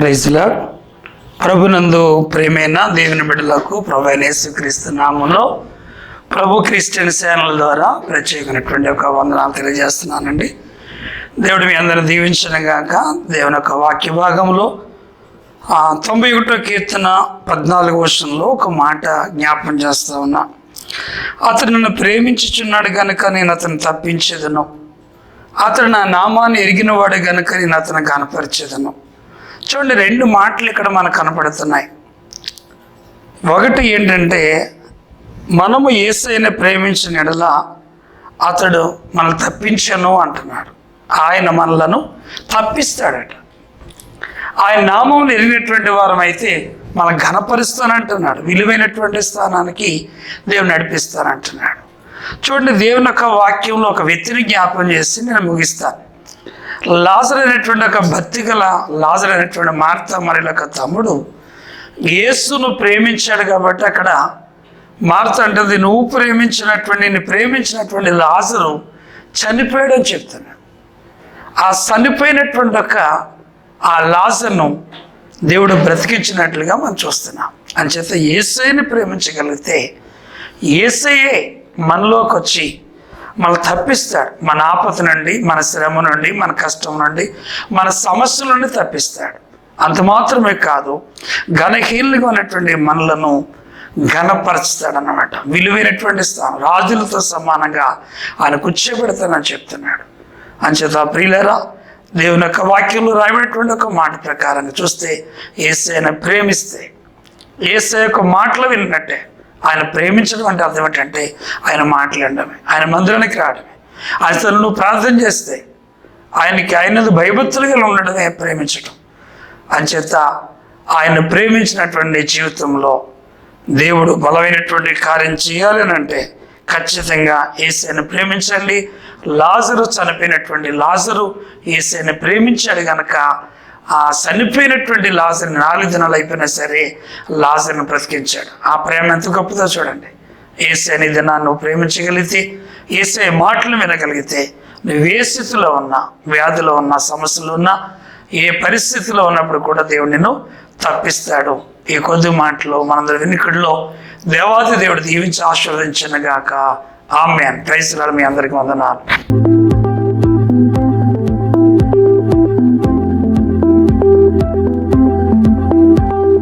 Praise lord. ప్రభునందు ప్రేమైన దేవుని బిడ్డలకు ప్రభు అయిన యేసుక్రీస్తు నామములో ప్రభు క్రిస్టియన్ ఛానల్ ద్వారా ప్రత్యేకమైనటువంటి ఒక వందనాలు తెలియజేస్తున్నానండి. దేవుడు మీ అందరిని దీవించను గాక. దేవుని యొక్క వాక్య భాగంలో 91వ కీర్తన 14వ వచనంలో ఒక మాట జ్ఞాపకం చేస్తూ ఉన్నా. అతను నన్ను ప్రేమించుచున్నాడు గనుక నేను అతను తప్పించేదను, అతడు నా నామాన్ని ఎరిగినవాడు గనుక నేను అతను కనపరిచేదను. చూడండి, రెండు మాటలు ఇక్కడ మనకు కనపడుతున్నాయి. ఒకటి ఏంటంటే, మనము యేసయ్యను ప్రేమించిన ఎడల అతడు మనల్ని తప్పించను అంటున్నాడు. ఆయన మనలను తప్పిస్తాడట. ఆయన నామం ఎరిగినటువంటి వారం అయితే మనం ఘనపరుస్తానంటున్నాడు. విలువైనటువంటి స్థానానికి దేవుని నడిపిస్తానంటున్నాడు. చూడండి, దేవుని యొక్క వాక్యంలో ఒక వ్యక్తిని జ్ఞాపకం చేసి నేను ముగిస్తాను. లాజరు అనేటువంటి ఒక భక్తి గల లాజరు అనేటువంటి మార్తా మరియల యొక్క తమ్ముడు యేసును ప్రేమించాడు కాబట్టి అక్కడ మార్త అంటుంది, నువ్వు ప్రేమించినటువంటి లాజరు చనిపోయాడని చెప్తున్నాడు. ఆ చనిపోయినటువంటి ఆ లాజరును దేవుడు బ్రతికించినట్లుగా మనం చూస్తున్నాం. అంచేత యేసయ్యని ప్రేమించగలిగితే యేసయ్యే మనలోకి వచ్చి మనల్ని తప్పిస్తాడు. మన ఆపద నుండి, మన శ్రమ నుండి, మన కష్టం నుండి, మన సమస్యల నుండి తప్పిస్తాడు. అంత మాత్రమే కాదు, ఘనహీనులుగా ఉన్నటువంటి మనలను ఘనపరుస్తాడన్నమాట. విలువైనటువంటి స్థానం, రాజులతో సమానంగా ఆయన కూర్చోబెడతానని చెప్తున్నాడు. అంచేత ప్రియులారా, దేవుని యొక్క వాక్యంలో రాయబడినటువంటి ఒక మాట ప్రకారంగా చూస్తే యేసయ్యను ప్రేమిస్తే యేసయ్య యొక్క మాటలు విన్నట్టే. ఆయన ప్రేమించడం అంటే అర్థం ఏంటంటే ఆయన మాట్లాడడమే, ఆయన మందిరానికి రావడమే. అసలు నువ్వు ప్రార్థన చేస్తే ఆయన భయభక్తులుగా ఉండడమే ప్రేమించడం. అంచేత ఆయన ప్రేమించినటువంటి జీవితంలో దేవుడు బలమైనటువంటి కార్యం చేయాలని అంటే ఖచ్చితంగా యేసయ్యను ప్రేమించండి. లాజరు చనిపోయినటువంటి లాజరు యేసయ్యను ప్రేమించాడు కనుక ఆ చనిపోయినటువంటి లాజరుని 4 దినాలు అయిపోయినా సరే లాజరుని బ్రతికించాడు. ఆ ప్రేమ ఎంత గొప్పదో చూడండి. యేసయ్యని దినాన్ని నువ్వు ప్రేమించగలిగితే, యేసయ్య మాటలు వినగలిగితే, నువ్వు ఏ స్థితిలో ఉన్నా, వ్యాధిలో ఉన్నా, సమస్యలు ఉన్నా, ఏ పరిస్థితిలో ఉన్నప్పుడు కూడా దేవుడు నిన్ను తప్పిస్తాడు. ఈ కొద్ది మాటలు మనందరి వినికిడిలో దేవాది దేవుడు దీవించి ఆశీర్వదించను గాక. ఆమేన్. Praise lord. మీ అందరికీ వందనాలు.